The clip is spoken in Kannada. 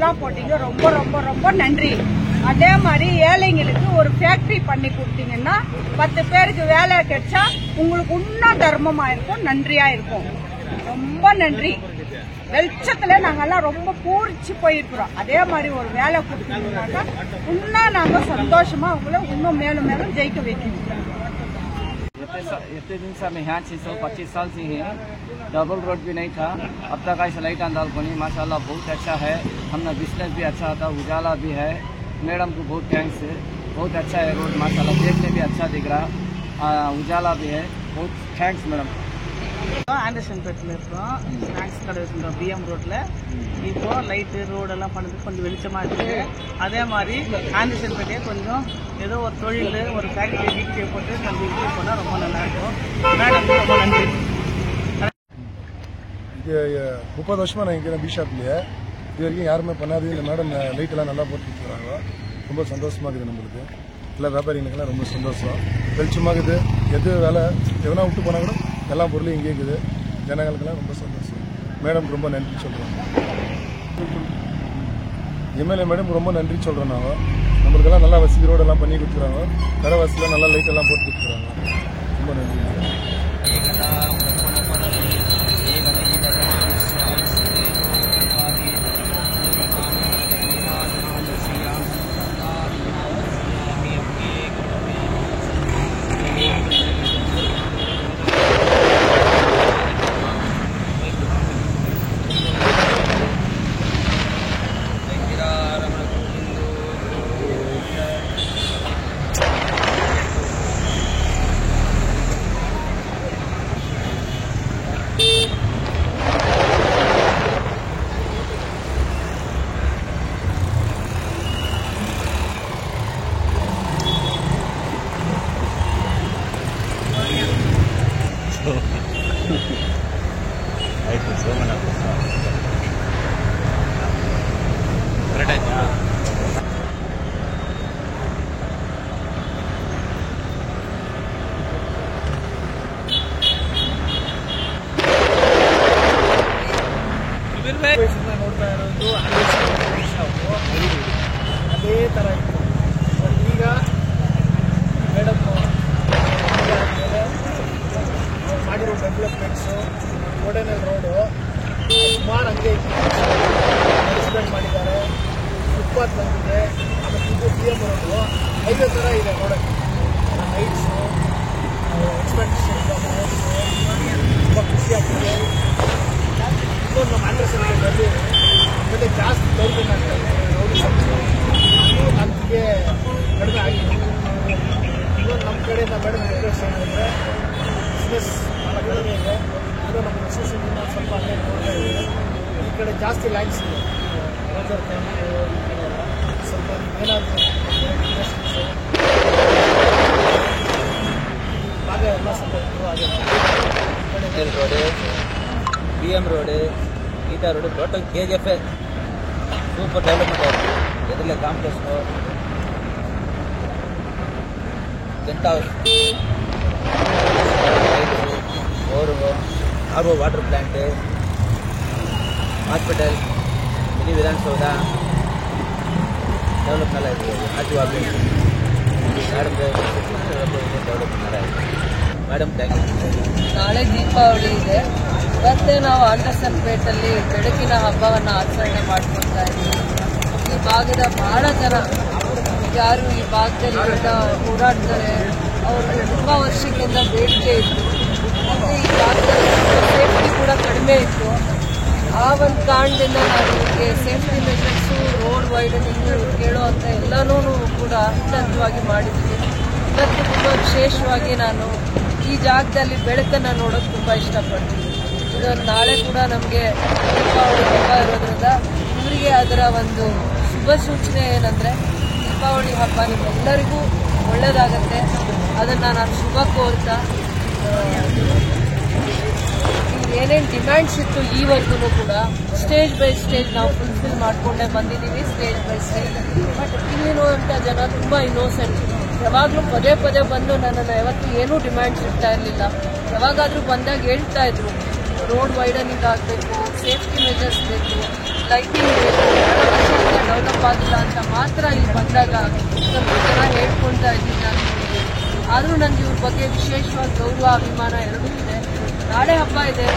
நல்லா போட்டீங்க. ரொம்ப ரொம்ப ரொம்ப நன்றி. அதே மாதிரி ஏழைங்களுக்கு ஒரு ஃபேக்டரி பண்ணி கொடுத்தீங்கன்னா 10 பேருக்கு வேலை கிடைச்சா உங்களுக்கு இன்னும் தர்மமா இருக்கும், நன்றியா இருக்கும். ரொம்ப நன்றி. வெளிச்சத்துல நாங்கெல்லாம் ரொம்ப பூரிச்சு போயிருக்கிறோம். அதே மாதிரி ஒரு வேலை கொடுத்தீங்கன்னாக்கா இன்னும் நாங்க சந்தோஷமா உங்களை இன்னும் மேலும் மேலும் ஜெயிக்க வைக்கணும். इतने दिन से मैं यहाँ 625 साल से ही डबल रोड भी नहीं था, अब तक ऐसा लाइट अंदाज बनी माशाल्लाह बहुत अच्छा है। हमने बिजनेस भी अच्छा था, उजाला भी है। मैडम को बहुत थैंक्स, बहुत अच्छा है रोड माशाल्लाह, देखने भी अच्छा दिख रहा, उजाला भी है, बहुत थैंक्स मैडम। ஆண்டர்சன் பேட்டில் இருக்கோம், ஸ்நாக்ஸ் கடை வச்சுருக்கோம் பிஎம் ரோட்டில். இப்போ லைட்டு ரோடெல்லாம் பண்ணது கொஞ்சம் வெளிச்சமாக இருக்குது. அதே மாதிரி ஆண்டர்சன் பேட்டையே கொஞ்சம் ஏதோ ஒரு தொழில் ஒரு ஃபேக்ட்ரி வீட்டை போட்டு நம்ம இது போனால் ரொம்ப நல்லாயிருக்கும். மேடம் ரொம்ப நன்றி. இது 30 வருஷமாக நான் இங்கே பி ஷாப்லேயே இது வரைக்கும் யாருமே பண்ணாது. இந்த மேடம் லைட்டெல்லாம் நல்லா போட்டு கொடுத்துறாங்க. ரொம்ப சந்தோஷமாக இருக்குது. நம்மளுக்கு எல்லா வியாபாரிகளுக்கெல்லாம் ரொம்ப சந்தோஷம். வெளிச்சமாக இருக்குது. எது வேலை எதனா விட்டு போனால் கூட எல்லா பொருளும் இங்கே இருக்குது. ஜனங்களுக்கெல்லாம் ரொம்ப சந்தோஷம். மேடம்க்கு ரொம்ப நன்றி சொல்கிறோம். எம்எல்ஏ மேடம் ரொம்ப நன்றி சொல்கிறோம். நாங்கள் நம்மளுக்கெல்லாம் நல்லா வசதி ரோடெல்லாம் பண்ணி கொடுத்துறாங்க. தர வசதியெல்லாம் நல்லா லைட்டெல்லாம் போட்டு கொடுத்துறாங்க. ரொம்ப நன்றி. ಆಯ್ತು ಸೋಮಣ್ಣ ಕರೆಕ್ಟ್ ಆಯ್ತಾ? ನೋಡ್ತಾ ಇರೋದು ಅದೇ ಥರ ಇತ್ತು. ಈಗ ಮೇಡಮ್ ಮಾಡಿರೋ ಡೆವಲಪ್ಮೆಂಟ್ಸು, ಗೋಡೆನಲ್ ರೋಡು ಸುಮಾರು ಹಂಗೆ ಎಕ್ಸ್ಪೆಂಡ್ ಮಾಡಿದ್ದಾರೆ. ಫುಟ್ಪಾತ್ ಬಂದಿದೆ. ಆಮೇಲೆ ಇದು BM ರೋಡು ಹೈವೇ ಥರ ಇದೆ ನೋಡೋಕ್ಕೆ. ಲೈಟ್ಸು ಎಕ್ಸ್ಪೆಂಡಿಷನ್ ತುಂಬ ಖುಷಿ ಆಗ್ತದೆ. ಇನ್ನೊಂದು ನಮ್ಮ ಆಂಡ್ರಸನ್ ಅಲ್ಲಿ ಆಮೇಲೆ ಜಾಸ್ತಿ ಗೌರ್ಮೆಂಟ್ ಆಗ್ತದೆ ರೋಡ್ ನಮಗೆ ಕಡಿಮೆ ಆಗಿದೆ. ಇನ್ನೊಂದು ನಮ್ಮ ಕಡೆಯಿಂದ ಮೇಡಮ್ ರಿಕ್ವೆಸ್ಟ್ ಏನಂದರೆ ಬಿಸ್ನೆಸ್ ಭಾಳ ಕಡಿಮೆ ಇದೆ. ಇದು ನಮ್ಮ ಎಕ್ಸೆಸಿಂದ ಸ್ವಲ್ಪ ಅಲ್ಲೇ ನೋಡ್ತಾ ಇದೆ. ಈ ಕಡೆ ಜಾಸ್ತಿ ಲ್ಯಾಂಡ್ಸ್ ಇದೆ. ರೋಜರ್ ಕ್ಯಾಂಪು ಸ್ವಲ್ಪ ಏನಾದರೂ ಇಂಡಸ್ಟ್ರೀಸು ಭಾಗ ಎಲ್ಲ ಸ್ವಲ್ಪ ಇಂಪ್ರೂವ್ ಆಗಿದೆ. Road BM road Geeta road total KGF super development ಆಯಿತು. ಇದರಲ್ಲೇ complex guest house RO water plant hospital mini Vidhana Soudha develop ಎಲ್ಲ ಇದೆ. ಆಚು ಆಫೀಸ್ ಮೇಡಮ್ ಡೆವಲಪ್ಮೆಂಟ್ ಎಲ್ಲ ಇದೆ. Madam thank you. ನಾಳೆ ದೀಪಾವಳಿ ಇದೆ. ಇವತ್ತೇ ನಾವು ಆಂಡರ್ಸನ್ ಪೇಟಲ್ಲಿ ಬೆಳಕಿನ ಹಬ್ಬವನ್ನು ಆಚರಣೆ ಮಾಡ್ಕೊಳ್ತಾ ಇದ್ದೀವಿ. ಈ ಭಾಗದ ಬಹಳ ಜನ ಯಾರು ಈ ಭಾಗದಲ್ಲಿ ಓಡಾಡ್ತಾರೆ, ಅವ್ರಿಗೆ ತುಂಬ ವರ್ಷಕ್ಕಿಂತ ಬೇಡಿಕೆ ಇತ್ತು. ಮತ್ತು ಈ ಭಾಗದಲ್ಲಿ ಸೇಫ್ಟಿ ಕೂಡ ಕಡಿಮೆ ಇತ್ತು. ಆ ಒಂದು ಕಾರಣದಿಂದ ನಾನು ಇವರಿಗೆ ಸೇಫ್ಟಿ ಮೆಷರ್ಸು, ರೋಡ್ ವೈಡನಿಂಗ್ ಕೇಳುವಂಥ ಎಲ್ಲನೂ ಕೂಡ ಹಂತವಾಗಿ ಮಾಡಿದ್ವಿ. ಇವತ್ತು ತುಂಬ ವಿಶೇಷವಾಗಿ ನಾನು ಈ ಜಾಗದಲ್ಲಿ ಬೆಳಕನ್ನು ನೋಡೋಕೆ ತುಂಬ ಇಷ್ಟಪಡ್ತೀನಿ. ಇದೊಂದು ನಾಳೆ ಕೂಡ ನಮಗೆ ದೀಪಾವಳಿ ಹಬ್ಬ ಇರೋದ್ರಿಂದ ಇವರಿಗೆ ಅದರ ಒಂದು ಶುಭ ಸೂಚನೆ ಏನಂದರೆ ದೀಪಾವಳಿ ಹಬ್ಬ ನಿಮ್ಮೆಲ್ಲರಿಗೂ ಒಳ್ಳೆಯದಾಗತ್ತೆ. ಅದನ್ನು ನಾನು ಶುಭ ಕೋರ್ತಾ ಏನೇನು ಡಿಮ್ಯಾಂಡ್ಸ್ ಇತ್ತು ಈವರೆಗೂ ಕೂಡ ಸ್ಟೇಜ್ ಬೈ ಸ್ಟೇಜ್ ನಾವು ಫುಲ್ಫಿಲ್ ಮಾಡಿಕೊಂಡೇ ಬಂದಿದ್ದೀವಿ. Stage by stage. ಬಟ್ ಇಲ್ಲಿರುವಂಥ ಜನ ತುಂಬ ಇನ್ನೋಸೆಂಟ್. ಯಾವಾಗಲೂ ಪದೇ ಪದೇ ಬಂದು ನನ್ನನ್ನು ಯಾವತ್ತೂ ಏನೂ ಡಿಮ್ಯಾಂಡ್ಸ್ ಇರ್ತಾ ಇರಲಿಲ್ಲ. ಯಾವಾಗಾದರೂ ಬಂದಾಗ ಹೇಳ್ತಾ ಇದ್ರು ರೋಡ್ ವೈಡನಿಂಗ್ ಆಗಬೇಕು, ಸೇಫ್ಟಿ ಮೆಜರ್ಸ್ ಬೇಕು, ಲೈಟಿಂಗ್ ಬೇಕು, ನೆನಪಾಗಿಲ್ಲ ಅಂತ ಮಾತ್ರ ಇಲ್ಲಿ ಬಂದಾಗ ಸ್ವಲ್ಪ ಜನ ಹೇಳ್ಕೊಳ್ತಾ ಇದ್ದೀನಿ ನಾನು. ಆದರೂ ನನಗೆ ಇವ್ರ ಬಗ್ಗೆ ವಿಶೇಷವಾದ ಗೌರವ ಅಭಿಮಾನ ಎರಡೂ ಇದೆ. ನಾಳೆ ಹಬ್ಬ ಇದೆ.